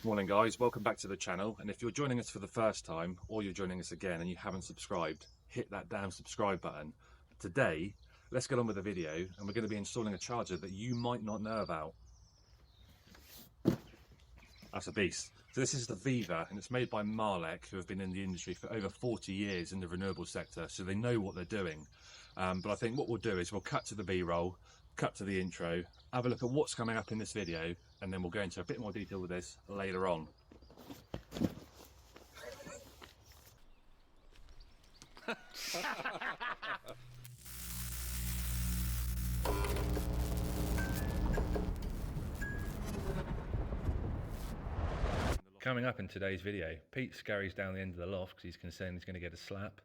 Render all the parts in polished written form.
Morning guys, welcome back to the channel, and if you're joining us for the first time or you're joining us again and you haven't subscribed, hit that damn subscribe button. Today, let's get on with the video, and we're going to be installing a charger that you might not know about. That's a beast. So this is the VEVA, and it's made by Marlec, who have been in the industry for over 40 years in the renewable sector, so they know what they're doing. But I think what we'll do is we'll cut to the B-roll, cut to the intro, have a look at what's coming up in this video, and then we'll go into a bit more detail with this later on. Coming up in today's video, Pete scurries down the end of the loft because he's concerned he's going to get a slap.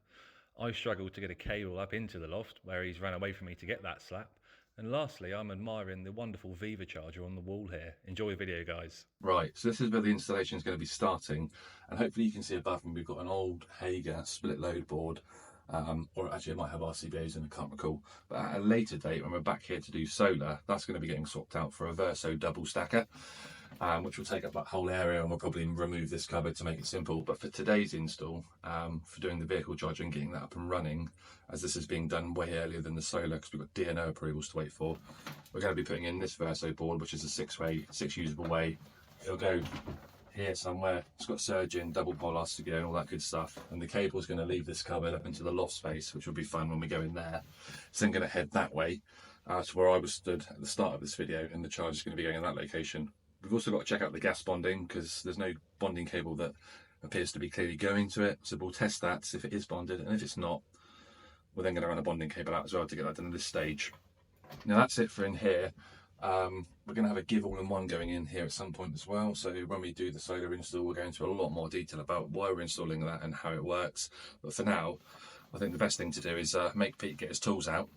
I struggled to get a cable up into the loft where he's run away from me to get that slap. And lastly, I'm admiring the wonderful VEVA charger on the wall here. Enjoy the video, guys. Right, so this is where the installation is going to be starting, and hopefully you can see above me we've got an old Hager split load board, or actually it might have RCBAs in, I can't recall. But at a later date, when we're back here to do solar, that's going to be getting swapped out for a Verso double stacker, which will take up that whole area, and we'll probably remove this cupboard to make it simple. But for today's install, for doing the vehicle charger and getting that up and running, as this is being done way earlier than the solar because we've got DNO approvals to wait for, we're going to be putting in this Verso board, which is a six usable way. It'll go here somewhere. It's got surgeon, double pole Ostigo and all that good stuff, and the cable is going to leave this cupboard up into the loft space, which will be fun when we go in there. So I'm going to head that way to where I was stood at the start of this video, and the charger is going to be going in that location. We've also got to check out the gas bonding because there's no bonding cable that appears to be clearly going to it, so we'll test that, see if it is bonded, and if it's not, we're then going to run a bonding cable out as well to get that done at this stage. Now that's it for in here. We're going to have a give all-in-one going in here at some point as well, so when we do the solar install we'll go into a lot more detail about why we're installing that and how it works. But for now, I think the best thing to do is make Pete get his tools out,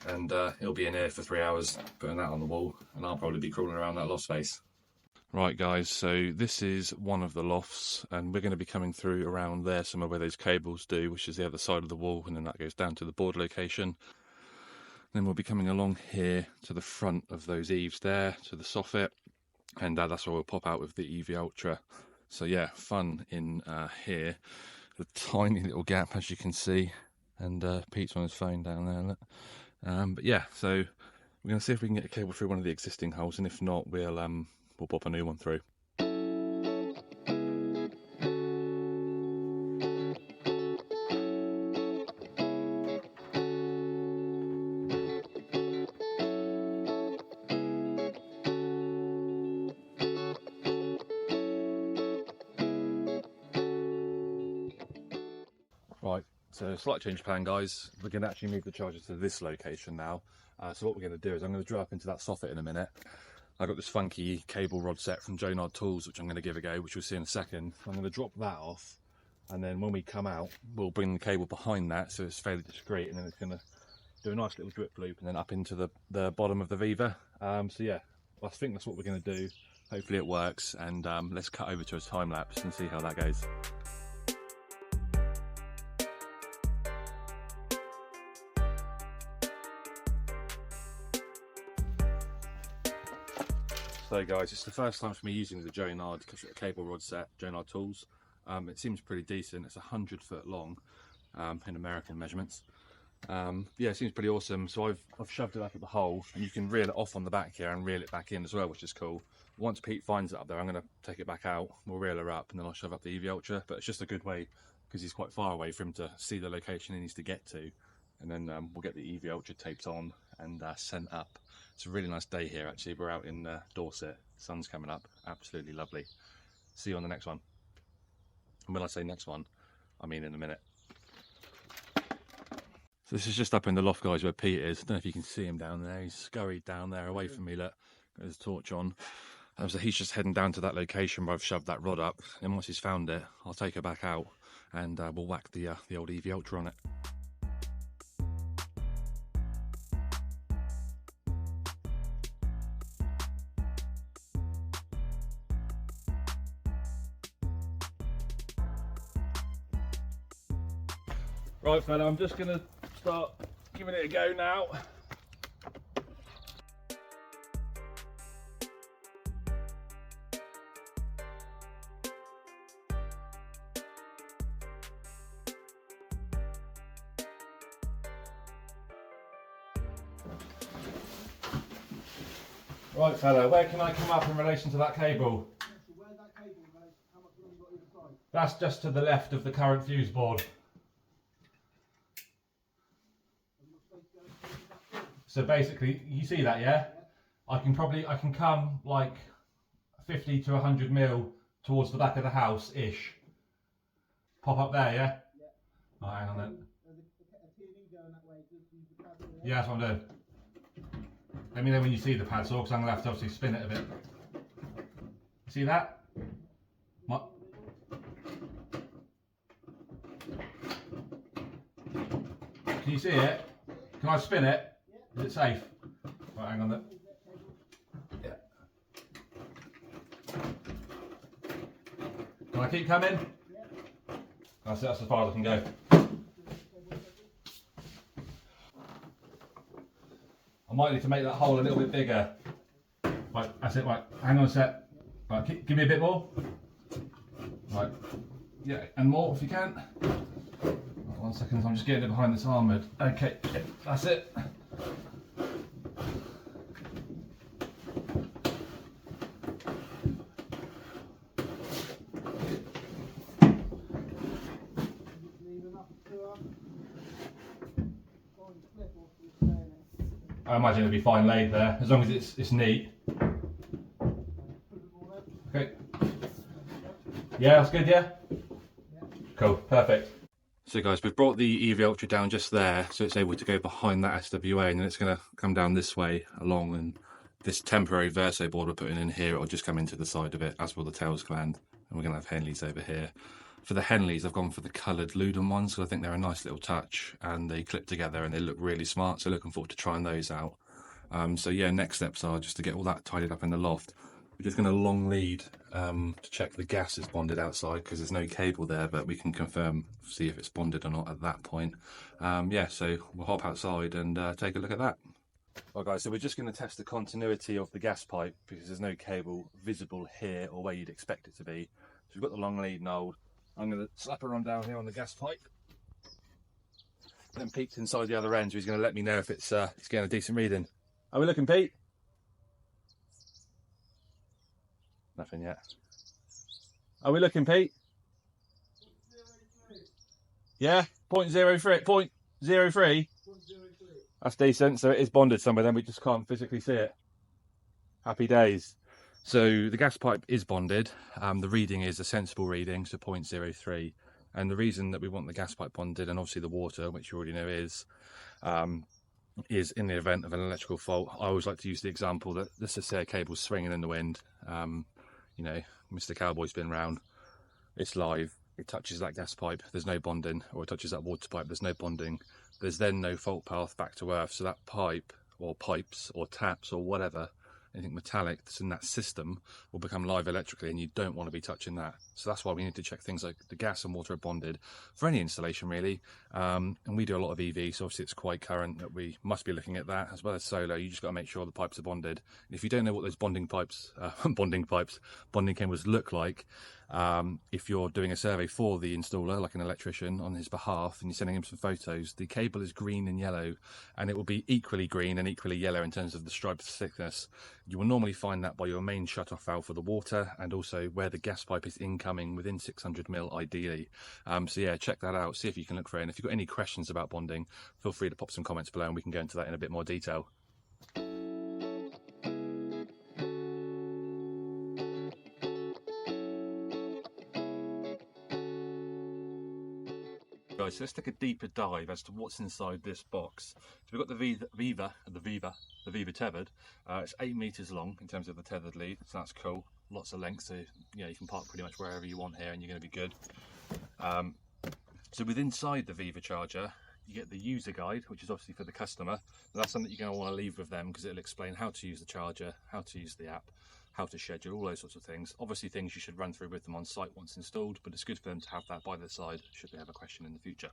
and he'll be in here for 3 hours putting that on the wall, and I'll probably be crawling around that loft space. Right guys, so this is one of the lofts, and we're going to be coming through around there somewhere where those cables do, which is the other side of the wall, and then that goes down to the board location. Then we'll be coming along here to the front of those eaves there, to the soffit, and that's where we'll pop out with the EV Ultra. So yeah, fun in here. The tiny little gap, as you can see, and Pete's on his phone down there, look. But yeah, so we're going to see if we can get a cable through one of the existing holes, and if not, we'll pop a new one through. Right, so slight change of plan guys. We're going to actually move the charger to this location now. So what we're going to do is I'm going to drive up into that soffit in a minute. I've got this funky cable rod set from Jonard tools, which I'm going to give a go, which we'll see in a second. I'm going to drop that off, and then when we come out, we'll bring the cable behind that so it's fairly discreet, and then it's going to do a nice little drip loop and then up into the bottom of the VEVA. So yeah, I think that's what we're going to do. Hopefully it works, and let's cut over to a time lapse and see how that goes. So guys, it's the first time for me using the Jonard cable rod set, Jonard tools. It seems pretty decent. It's 100 foot long in American measurements. Yeah, it seems pretty awesome. So I've shoved it up at the hole, and you can reel it off on the back here and reel it back in as well, which is cool. Once Pete finds it up there, I'm going to take it back out, we'll reel her up, and then I'll shove up the EV Ultra. But it's just a good way, because he's quite far away, for him to see the location he needs to get to. And then we'll get the EV Ultra taped on and sent up. It's a really nice day here actually. We're out in Dorset, the sun's coming up, absolutely lovely. See you on the next one. And when I say next one, I mean in a minute. So this is just up in the loft guys where Pete is. I don't know if you can see him down there. He's scurried down there away from me, look, got his torch on. So he's just heading down to that location where I've shoved that rod up, and once he's found it, I'll take it back out and we'll whack the old EV Ultra on it. Right fella, I'm just going to start giving it a go now. Right fella, where can I come up in relation to that cable? Where's that cable, mate? How much room you got either side? That's just to the left of the current fuse board. So basically, you see that, yeah? I can come like 50 to 100 mil towards the back of the house-ish. Pop up there, yeah? Yeah. Oh, hang on then. There's a TV going that way. Just use the pad there. Yeah, that's what I'm doing. Let me know when you see the pad saw, because I'm going to have to obviously spin it a bit. You see that? Can you see it? Can I spin it? Yeah. Is it safe? Right, hang on then. Yeah. Can I keep coming? Yeah. That's as far as I can go. I might need to make that hole a little bit bigger. Right, that's it, right, hang on a sec. Right, give me a bit more. Right, yeah, and more if you can. Right, 1 second, I'm just getting it behind this armoured. Okay, yeah, that's it. I imagine it'll be fine laid there, as long as it's neat. Okay. Yeah, that's good, yeah? Cool, perfect. So guys, we've brought the EV Ultra down just there, so it's able to go behind that SWA, and then it's going to come down this way along, and this temporary verso board we're putting in here, it'll just come into the side of it, as will the tails gland, and we're going to have Henleys over here. For the Henleys, I've gone for the coloured Ludum ones, because I think they're a nice little touch, and they clip together and they look really smart, so looking forward to trying those out. So yeah, next steps are just to get all that tidied up in the loft. We're just going to long lead to check the gas is bonded outside, because there's no cable there, but we can confirm, see if it's bonded or not at that point. Yeah, so we'll hop outside and take a look at that. Well guys, so we're just going to test the continuity of the gas pipe, because there's no cable visible here or where you'd expect it to be. So we've got the long lead node. I'm going to slap her on down here on the gas pipe. Then Pete's inside the other end, so he's going to let me know if it's getting a decent reading. Are we looking, Pete? Nothing yet. Are we looking, Pete? 0.03. Yeah, 0.03. 0.03. That's decent. So it is bonded somewhere, then we just can't physically see it. Happy days. So the gas pipe is bonded. The reading is a sensible reading, so 0.03. And the reason that we want the gas pipe bonded, and obviously the water, which you already know is in the event of an electrical fault. I always like to use the example that, let's just say a cable's swinging in the wind. You know, Mr. Cowboy's been round, it's live, it touches that gas pipe, there's no bonding, or it touches that water pipe, there's no bonding. There's then no fault path back to earth, so that pipe, or pipes, or taps, or whatever, anything metallic that's in that system will become live electrically, and you don't want to be touching that. So that's why we need to check things like the gas and water are bonded for any installation really. And we do a lot of EV, so obviously it's quite current that we must be looking at that, as well as solar. You just got to make sure the pipes are bonded. And if you don't know what those bonding cables look like, if you're doing a survey for the installer, like an electrician, on his behalf, and you're sending him some photos, the cable is green and yellow, and it will be equally green and equally yellow in terms of the stripe thickness. You will normally find that by your main shut-off valve for the water, and also where the gas pipe is incoming within 600 mil ideally. So yeah, check that out, see if you can look for it, and if you've got any questions about bonding, feel free to pop some comments below and we can go into that in a bit more detail. Guys, so let's take a deeper dive as to what's inside this box. So we've got the VEVA tethered. It's 8 meters long in terms of the tethered lead, so that's cool. Lots of length, so you can park pretty much wherever you want here and you're going to be good. So within inside the VEVA charger, you get the user guide, which is obviously for the customer. That's something you're going to want to leave with them, because it'll explain how to use the charger, how to use the app, how to schedule, all those sorts of things. Obviously things you should run through with them on site once installed, but it's good for them to have that by their side should they have a question in the future.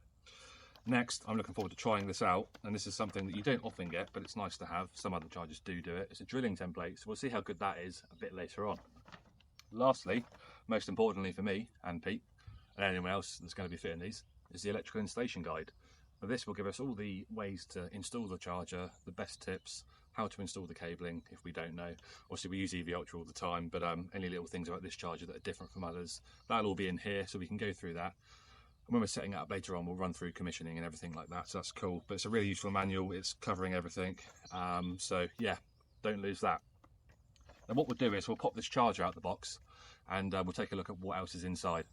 Next, I'm looking forward to trying this out, and this is something that you don't often get, but it's nice to have. Some other chargers do it. It's a drilling template, so we'll see how good that is a bit later on. Lastly, most importantly for me and Pete and anyone else that's going to be fitting these, is the electrical installation guide. Now this will give us all the ways to install the charger, the best tips, how to install the cabling if we don't know. Obviously we use EV Ultra all the time, but any little things about this charger that are different from others, that'll all be in here, so we can go through that. And when we're setting it up later on, we'll run through commissioning and everything like that, so that's cool. But it's a really useful manual, it's covering everything, so yeah, don't lose that. And what we'll do is we'll pop this charger out the box and we'll take a look at what else is inside.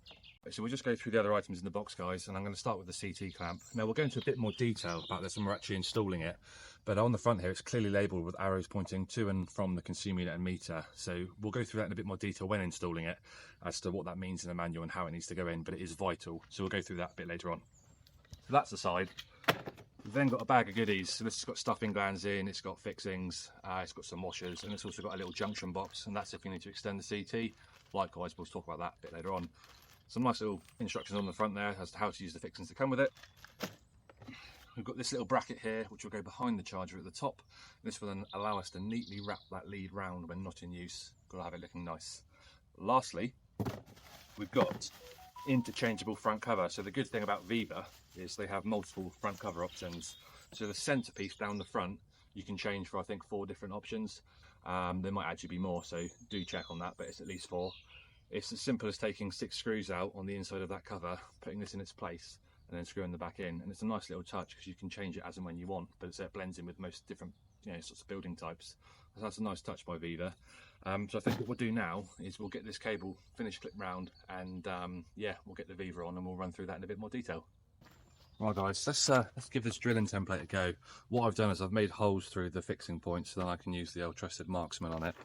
So we'll just go through the other items in the box, guys, and I'm going to start with the CT clamp. Now we'll go into a bit more detail about this when we're actually installing it, but on the front here it's clearly labelled with arrows pointing to and from the consumer unit and meter, so we'll go through that in a bit more detail when installing it as to what that means in the manual and how it needs to go in, but it is vital, so we'll go through that a bit later on. So that's the side. We've then got a bag of goodies. So this has got stuffing glands in, it's got fixings, it's got some washers, and it's also got a little junction box, and that's if you need to extend the CT. Likewise, we'll talk about that a bit later on. Some nice little instructions on the front there as to how to use the fixings that come with it. We've got this little bracket here which will go behind the charger at the top. This will then allow us to neatly wrap that lead round when not in use. Got to have it looking nice. Lastly, we've got interchangeable front cover. So the good thing about VEVA is they have multiple front cover options. So the centerpiece down the front you can change for I think 4 different options. There might actually be more, so do check on that, but it's at least 4. It's as simple as taking 6 screws out on the inside of that cover, putting this in its place, and then screwing the back in. And it's a nice little touch because you can change it as and when you want, but it blends in with most different sorts of building types. So that's a nice touch by VEVA. So I think what we'll do now is we'll get this cable finished clipped round, and yeah, we'll get the VEVA on and we'll run through that in a bit more detail. Right guys, let's give this drilling template a go. What I've done is I've made holes through the fixing points so then I can use the old trusted marksman on it,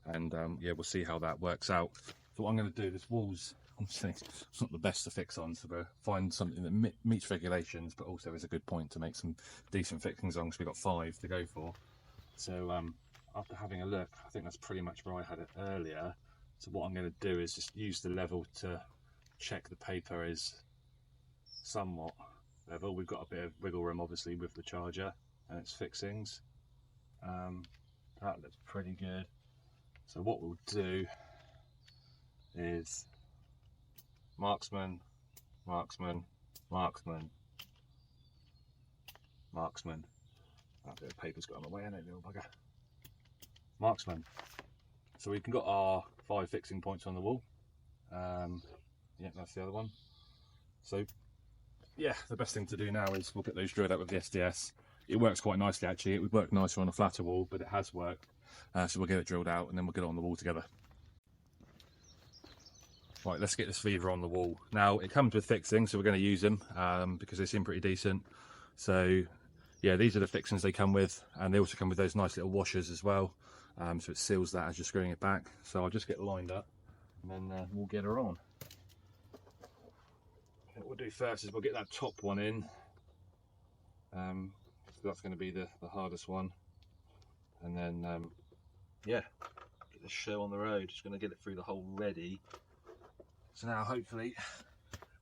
and yeah, we'll see how that works out. So what I'm going to do, this wall's obviously it's not the best to fix on, so we'll find something that meets regulations but also is a good point to make some decent fixings on, because we've got 5 to go for. So after having a look, I think that's pretty much where I had it earlier. So what I'm going to do is just use the level to check the paper is somewhat level. We've got a bit of wiggle room obviously with the charger and its fixings. That looks pretty good. So what we'll do is marksman, marksman, marksman, marksman. That bit of paper's got on the way, hasn't it, little bugger? Marksman. So we can got our 5 fixing points on the wall. Yeah, that's the other one. So yeah, the best thing to do now is we'll get those drilled out with the SDS. It works quite nicely actually. It would work nicer on a flatter wall, but it has worked. So we'll get it drilled out and then we'll get it on the wall together. Right, let's get this VEVA on the wall. Now it comes with fixings, so we're going to use them because they seem pretty decent. So yeah, these are the fixings they come with, and they also come with those nice little washers as well. So it seals that as you're screwing it back. So I'll just get lined up and then we'll get her on. What we'll do first is we'll get that top one in. So that's going to be the hardest one. And then yeah, get the show on the road. Just going to get it through the hole ready. So now hopefully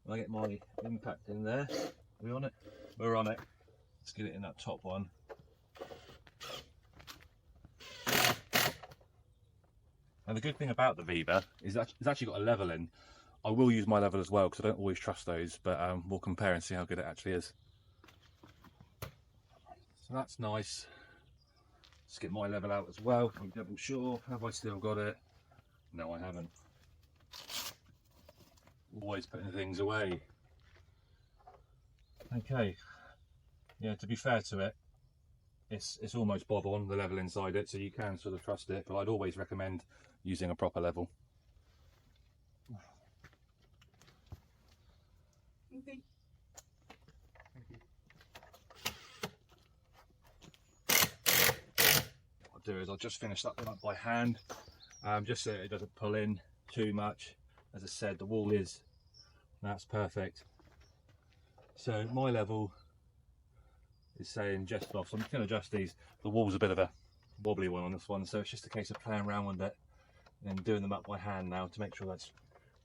when I get my impact in there, are we on it? We're on it. Let's get it in that top one. And the good thing about the VEVA is that it's actually got a level in. I will use my level as well because I don't always trust those, but we'll compare and see how good it actually is. So that's nice. Let's get my level out as well. I'm double sure. Have I still got it? No, I haven't. Always putting things away. Okay. Yeah, to be fair to it, it's almost bob on the level inside it, so you can sort of trust it, but I'd always recommend using a proper level. Okay. Thank you. What I'll do is I'll just finish that one up by hand, just so it doesn't pull in too much. As I said, the wall is, that's perfect. So my level is saying just off, so I'm just going to adjust these. The wall's a bit of a wobbly one on this one, so it's just a case of playing around with it and doing them up by hand now to make sure that's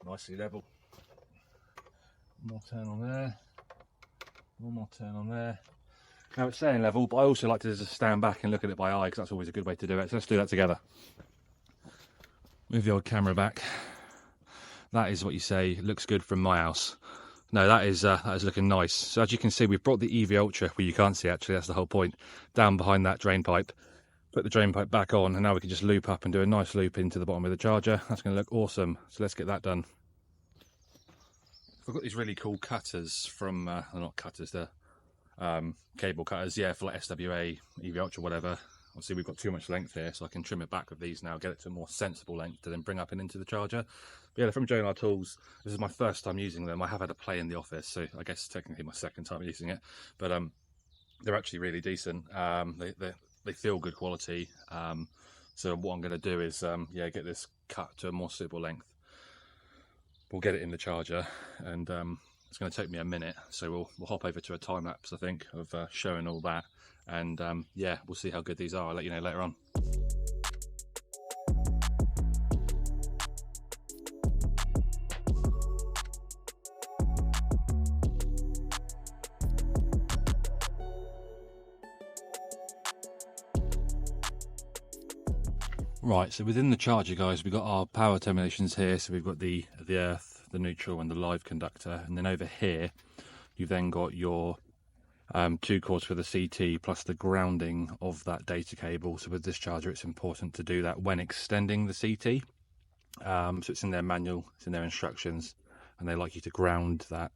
nicely level. One more turn on there, one more turn on there. Now it's saying level, but I also like to just stand back and look at it by eye because that's always a good way to do it. So let's do that together. Move the old camera back. That is what you say looks good from my house. No, that is looking nice. So as you can see, we've brought the EV Ultra, well you can't see actually, that's the whole point, down behind that drain pipe. Put the drain pipe back on, and now we can just loop up and do a nice loop into the bottom of the charger. That's going to look awesome. So let's get that done. I've got these really cool cutters from, they're not cutters, they're cable cutters, yeah, for like SWA, EV Ultra, whatever. Obviously we've got too much length here, so I can trim it back with these now, get it to a more sensible length to then bring up and into the charger. But yeah, they're from Jonard Tools. This is my first time using them. I have had a play in the office, so I guess technically my second time using it. But they're actually really decent. They feel good quality. So what I'm going to do is yeah, get this cut to a more suitable length. We'll get it in the charger, and it's going to take me a minute, so we'll hop over to a time lapse, I think, of showing all that, and yeah, we'll see how good these are. I'll let you know later on. Right, so within the charger, guys, we've got our power terminations here. So we've got the earth, the neutral, and the live conductor, and then over here you've then got your 2 cords for the CT plus the grounding of that data cable. So with this charger, it's important to do that when extending the CT. So it's in their manual, it's in their instructions, and they like you to ground that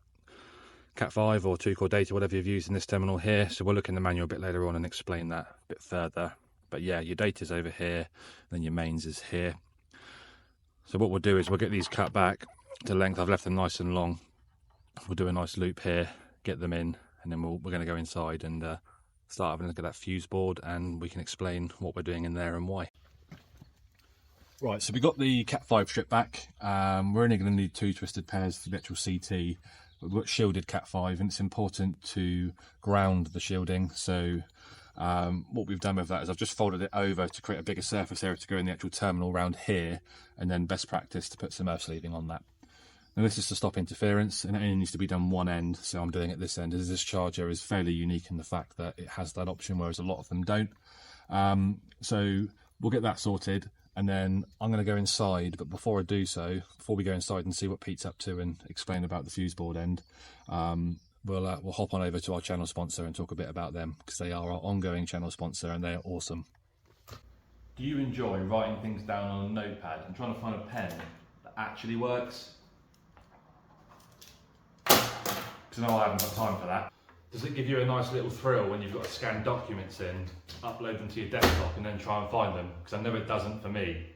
Cat5 or 2-core data, whatever you've used in this terminal here. So we'll look in the manual a bit later on and explain that a bit further. But yeah, your data's over here, then your mains is here. So what we'll do is we'll get these cut back to length. I've left them nice and long. We'll do a nice loop here, get them in, and then we're going to go inside and start having a look at that fuse board, and we can explain what we're doing in there and why. Right, so we got the Cat5 strip back. We're only going to need 2 twisted pairs for the actual CT. We've got shielded Cat5, and it's important to ground the shielding. So what we've done with that is I've just folded it over to create a bigger surface area to go in the actual terminal around here, and then best practice to put some earth sleeving on that. Now this is to stop interference, and it only needs to be done one end, so I'm doing it this end, as this charger is fairly unique in the fact that it has that option, whereas a lot of them don't. So we'll get that sorted, and then I'm going to go inside, but before I do so, before we go inside and see what Pete's up to and explain about the fuse board end, we'll hop on over to our channel sponsor and talk a bit about them, because they are our ongoing channel sponsor and they are awesome. Do you enjoy writing things down on a notepad and trying to find a pen that actually works? Because I know I haven't got time for that. Does it give you a nice little thrill when you've got to scan documents in, upload them to your desktop and then try and find them? Because I know it doesn't for me.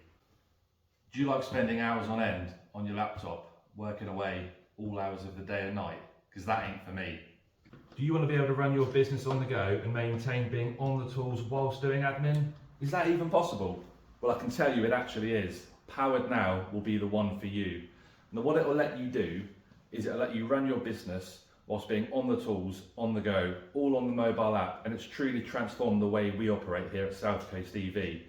Do you like spending hours on end on your laptop, working away all hours of the day and night? Because that ain't for me. Do you want to be able to run your business on the go and maintain being on the tools whilst doing admin? Is that even possible? Well, I can tell you it actually is. Powered Now will be the one for you. Now what it will let you do is it'll let you run your business whilst being on the tools, on the go, all on the mobile app, and it's truly transformed the way we operate here at South Coast EV.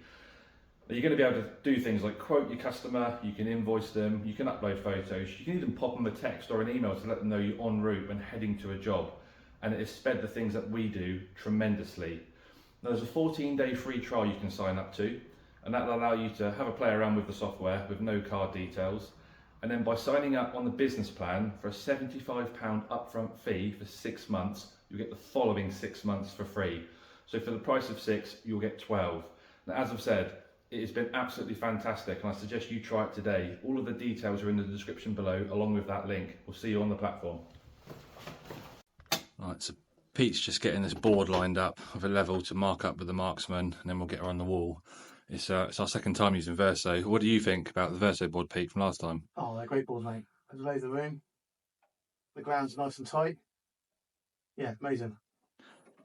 You're going to be able to do things like quote your customer, you can invoice them, you can upload photos, you can even pop them a text or an email to let them know you're en route when heading to a job. And it has sped the things that we do tremendously. Now, there's a 14-day free trial you can sign up to, and that will allow you to have a play around with the software with no card details. And then by signing up on the business plan for a £75 upfront fee for 6 months, you'll get the following 6 months for free. So for the price of 6, you'll get 12. Now, as I've said, it has been absolutely fantastic, and I suggest you try it today. All of the details are in the description below, along with that link. We'll see you on the platform. Right, so Pete's just getting this board lined up with a level to mark up with the marksman, and then we'll get her on the wall. It's our second time using Verso. What do you think about the Verso board, Pete, from last time? Oh, they're great boards, mate. There's loads of room. The ground's nice and tight. Yeah, amazing.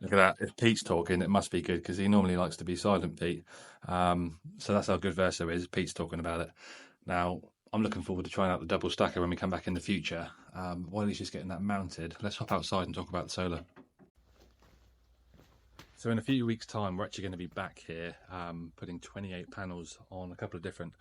Look at that. If Pete's talking, it must be good, because he normally likes to be silent, Pete. So that's how good Verso is. Pete's talking about it. Now, I'm looking forward to trying out the double stacker when we come back in the future. While he's just getting that mounted, let's hop outside and talk about the solar. So in a few weeks' time, we're actually going to be back here putting 28 panels on a couple of different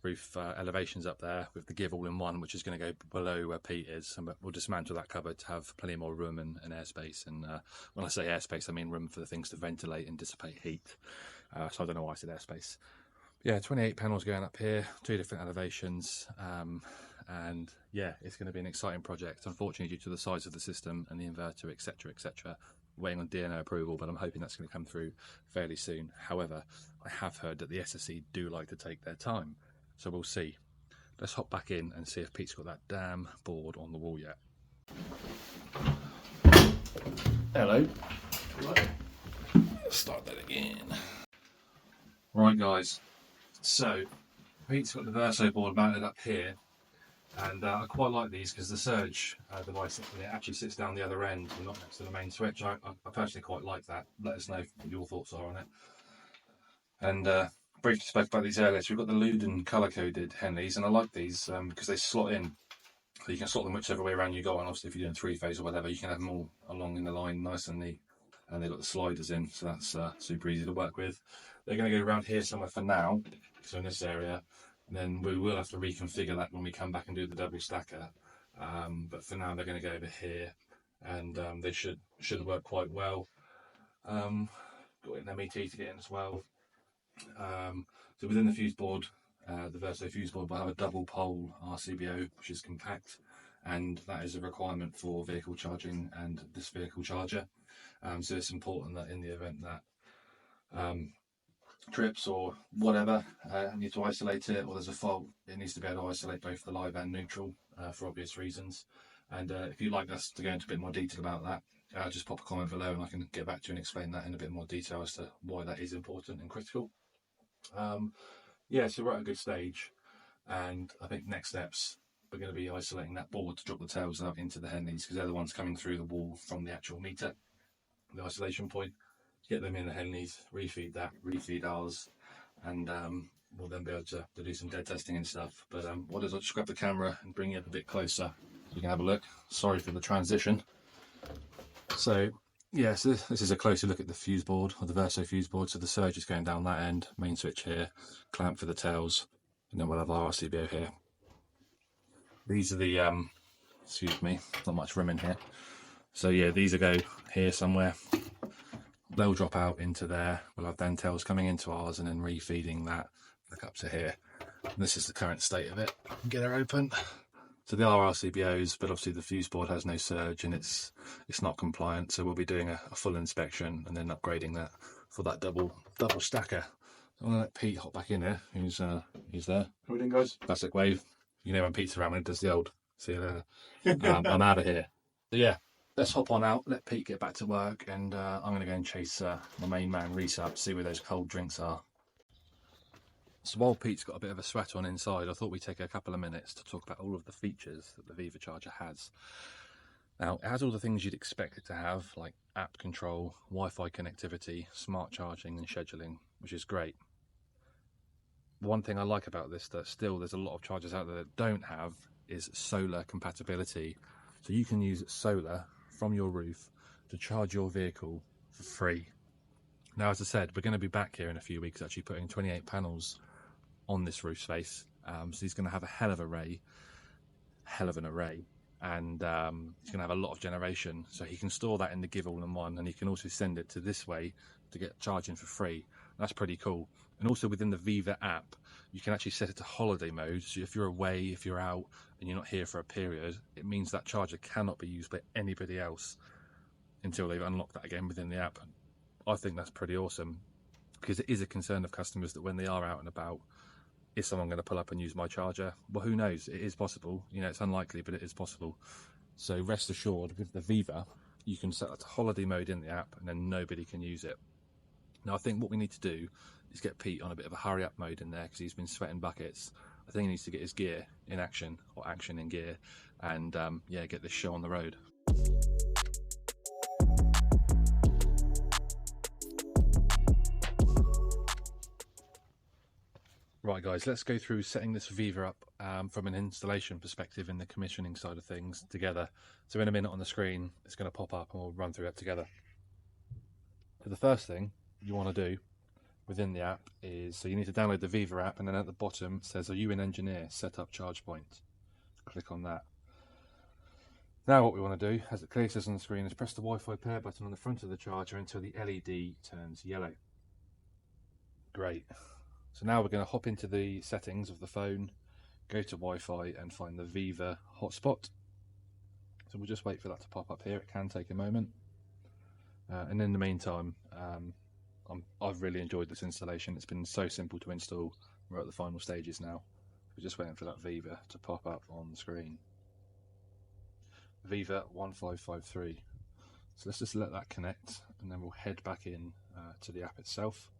roof elevations up there with the give all-in-one, which is going to go below where Pete is, and we'll dismantle that cupboard to have plenty more room and airspace. And when I say airspace, I mean room for the things to ventilate and dissipate heat. So I don't know why I said airspace. Yeah, 28 panels going up here, 2 different elevations, and yeah, it's going to be an exciting project. Unfortunately, due to the size of the system and the inverter, etc., etc., waiting on DNO approval, but I'm hoping that's going to come through fairly soon. However, I have heard that the SSE do like to take their time, so we'll see. Let's hop back in and see if Pete's got that damn board on the wall yet. Hello. Let's start that again. Right guys, so Pete's got the Verso board mounted up here, and I quite like these because the surge device actually sits down the other end and not next to the main switch. I personally quite like that. Let us know what your thoughts are on it. And briefly spoke about these earlier. So we've got the Luden colour-coded Henleys, and I like these because they slot in. So you can slot them whichever way around you go, and obviously if you're doing three-phase or whatever, you can have them all along in the line nice and neat. And they've got the sliders in, so that's super easy to work with. They're going to go around here somewhere for now, so in this area, and then we will have to reconfigure that when we come back and do the double stacker. But for now, they're going to go over here, and they should work quite well. Got an MET to get in as well. So within the fuse board, the Verso fuse board will have a double pole RCBO, which is compact, and that is a requirement for vehicle charging and this vehicle charger. So it's important that in the event that trips or whatever need to isolate it, or there's a fault, it needs to be able to isolate both the live and neutral for obvious reasons. And if you'd like us to go into a bit more detail about that, just pop a comment below and I can get back to you and explain that in a bit more detail as to why that is important and critical. Yeah, so we're at a good stage, and I think next steps, we're going to be isolating that board to drop the tails out into the Henleys, because they're the ones coming through the wall from the actual meter, the isolation point. Get them in the Henleys, refeed that, refeed ours, and we'll then be able to do some dead testing and stuff. But what is, I'll just grab the camera and bring it up a bit closer so you can have a look. Sorry for the transition. So yeah, so this is a closer look at the fuse board, or the Verso fuse board. So the surge is going down that end, main switch here, clamp for the tails, and then we'll have our RCBO here. These are the, excuse me, not much room in here. So yeah, these will go here somewhere. They'll drop out into there. We'll have then tails coming into ours and then refeeding that back up to here. And this is the current state of it. Get her open. So they are RCBOs, but obviously the fuse board has no surge and it's not compliant. So we'll be doing a full inspection and then upgrading that for that double stacker. I'm gonna let Pete hop back in here. He's there. How we doing, guys? Classic wave. You know when Pete's around when it does the old. See you later. I'm out of here. So yeah, let's hop on out. Let Pete get back to work, and I'm gonna go and chase my main man Reese up, see where those cold drinks are. So while Pete's got a bit of a sweat on inside, I thought we'd take a couple of minutes to talk about all of the features that the VEVA Charger has. Now, it has all the things you'd expect it to have, like app control, Wi-Fi connectivity, smart charging and scheduling, which is great. One thing I like about this that still there's a lot of chargers out there that don't have is solar compatibility. So you can use solar from your roof to charge your vehicle for free. Now, as I said, we're going to be back here in a few weeks actually putting 28 panels on this roof space. So he's going to have a hell of an array, and he's going to have a lot of generation. So he can store that in the Give All-in-One, and he can also send it to this way to get charging for free. That's pretty cool. And also within the VEVA app, you can actually set it to holiday mode. So if you're away, if you're out and you're not here for a period, it means that charger cannot be used by anybody else until they've unlocked that again within the app. I think that's pretty awesome, because it is a concern of customers that when they are out and about, is someone going to pull up and use my charger? Well, who knows? It is possible. You know, it's unlikely, but it is possible. So rest assured, with the VEVA, you can set that to holiday mode in the app, and then nobody can use it. Now, I think what we need to do is get Pete on a bit of a hurry up mode in there, because he's been sweating buckets. I think he needs to get his gear in action, or action in gear, and yeah, get this show on the road. Right guys, let's go through setting this VEVA up from an installation perspective in the commissioning side of things together. So in a minute on the screen, it's going to pop up and we'll run through it together. So the first thing you want to do within the app is, so you need to download the VEVA app, and then at the bottom it says, are you an engineer? Set up charge point. Click on that. Now what we want to do, as it clearly says on the screen, is press the Wi-Fi pair button on the front of the charger until the LED turns yellow. Great. So now we're going to hop into the settings of the phone, go to Wi-Fi and find the VEVA hotspot. So we'll just wait for that to pop up here. It can take a moment. And in the meantime, I've really enjoyed this installation. It's been so simple to install. We're at the final stages now. We're just waiting for that VEVA to pop up on the screen. VEVA 1553. So let's just let that connect, and then we'll head back in to the app itself.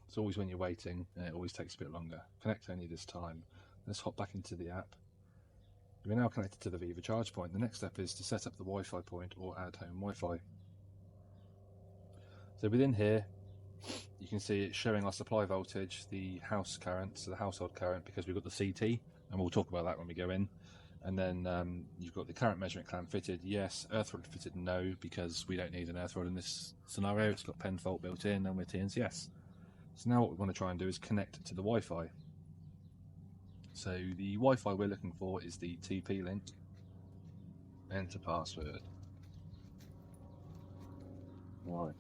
It's always when you're waiting, and it always takes a bit longer. Connect only this time. Let's hop back into the app. We're now connected to the VEVA charge point. The next step is to set up the Wi-Fi point or add home Wi-Fi. So within here, you can see it's showing our supply voltage, the house current, so the household current, because we've got the CT, and we'll talk about that when we go in. And then you've got the current measurement clamp fitted, yes. Earth rod fitted, no, because we don't need an earth rod in this scenario. It's got pen fault built in, and we're TNCS. So now what we want to try and do is connect to the Wi-Fi. So the Wi-Fi we're looking for is the TP link. Enter password. Right.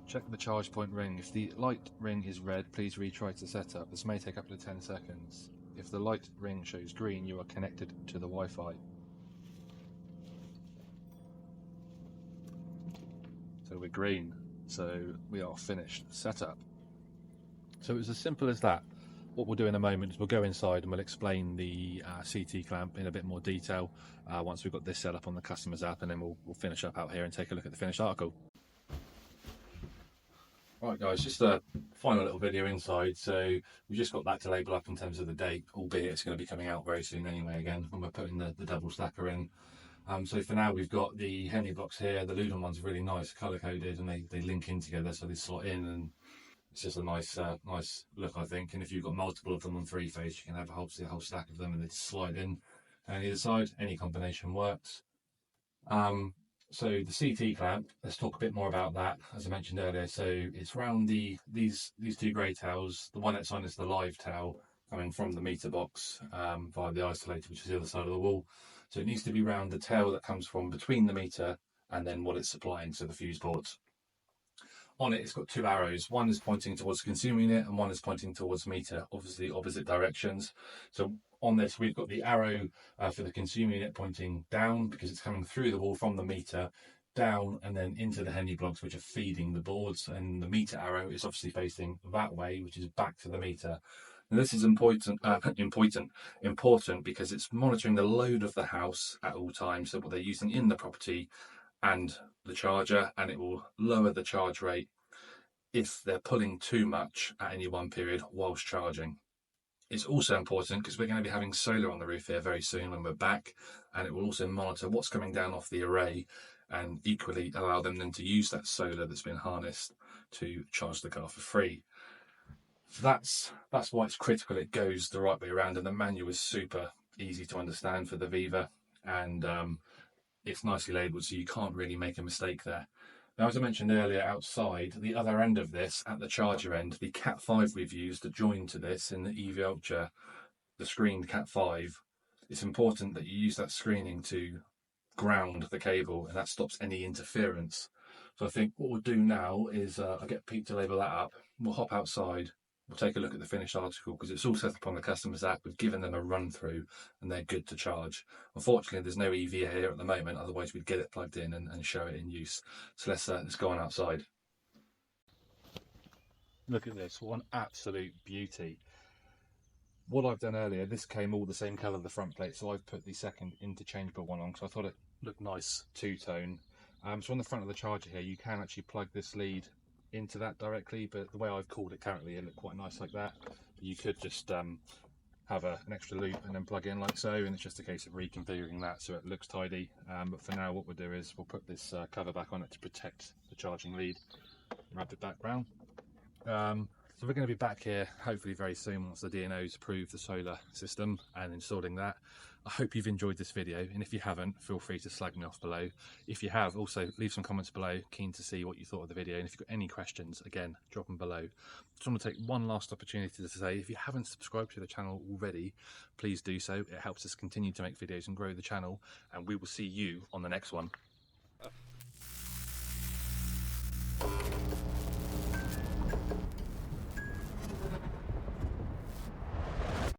Check the charge point ring. If the light ring is red, please retry to set up. This may take up to 10 seconds. If the light ring shows green, you are connected to the Wi-Fi. So we're green, so we are finished setup. So it's as simple as that. What we'll do in a moment is we'll go inside and we'll explain the CT clamp in a bit more detail once we've got this set up on the customer's app, and then we'll finish up out here and take a look at the finished article. Right guys, just a final little video inside. So we've just got that to label up in terms of the date, albeit it's going to be coming out very soon anyway again when we're putting the double stacker in. So for now we've got the Henley blocks here. The Ludon one's really nice, colour coded, and they link in together, so they slot in, and it's just a nice nice look, I think. And if you've got multiple of them on 3-phase, you can have a whole stack of them and they just slide in on either side. Any combination works. So the CT clamp, let's talk a bit more about that. As I mentioned earlier, so it's round these two grey towels. The one outside is the live towel coming from the meter box via the isolator, which is the other side of the wall. So it needs to be round the tail that comes from between the meter and then what it's supplying, so the fuse boards. On it, it's got two arrows. One is pointing towards the consumer unit and one is pointing towards meter, obviously opposite directions. So on this, we've got the arrow for the consumer unit pointing down because it's coming through the wall from the meter down and then into the Henley blocks, which are feeding the boards. And the meter arrow is obviously facing that way, which is back to the meter. And this is important because it's monitoring the load of the house at all times, so what they're using in the property and the charger, and it will lower the charge rate if they're pulling too much at any one period whilst charging. It's also important because we're going to be having solar on the roof here very soon when we're back, and it will also monitor what's coming down off the array and equally allow them then to use that solar that's been harnessed to charge the car for free. That's why it's critical it goes the right way around, and the manual is super easy to understand for the VEVA, and it's nicely labelled so you can't really make a mistake there. Now, as I mentioned earlier, outside, the other end of this, at the charger end, the Cat 5 we've used to join to this in the EV Ultra, the screened Cat 5, it's important that you use that screening to ground the cable, and that stops any interference. So I think what we'll do now is I'll get Pete to label that up. We'll hop outside. We'll take a look at the finished article because it's all set up on the customer's app. We've given them a run through and they're good to charge. Unfortunately, there's no EV here at the moment, otherwise we'd get it plugged in and show it in use. So let's go on outside. Look at this, what an absolute beauty. What I've done earlier, this came all the same colour, the front plate, so I've put the second interchangeable one on because I thought it looked nice, two-tone. So on the front of the charger here, you can actually plug this lead into that directly, but the way I've called it currently, it looked quite nice like that. You could just have an extra loop and then plug in like so, and it's just a case of reconfiguring that so it looks tidy. But for now, what we'll do is we'll put this cover back on it to protect the charging lead, wrap it back round. So we're going to be back here hopefully very soon once the DNO's approved the solar system and installing that. I hope you've enjoyed this video, and if you haven't, feel free to slag me off below. If you have, also leave some comments below, keen to see what you thought of the video, and if you've got any questions, again, drop them below. Just want to take one last opportunity to say, if you haven't subscribed to the channel already, please do so. It helps us continue to make videos and grow the channel, and we will see you on the next one.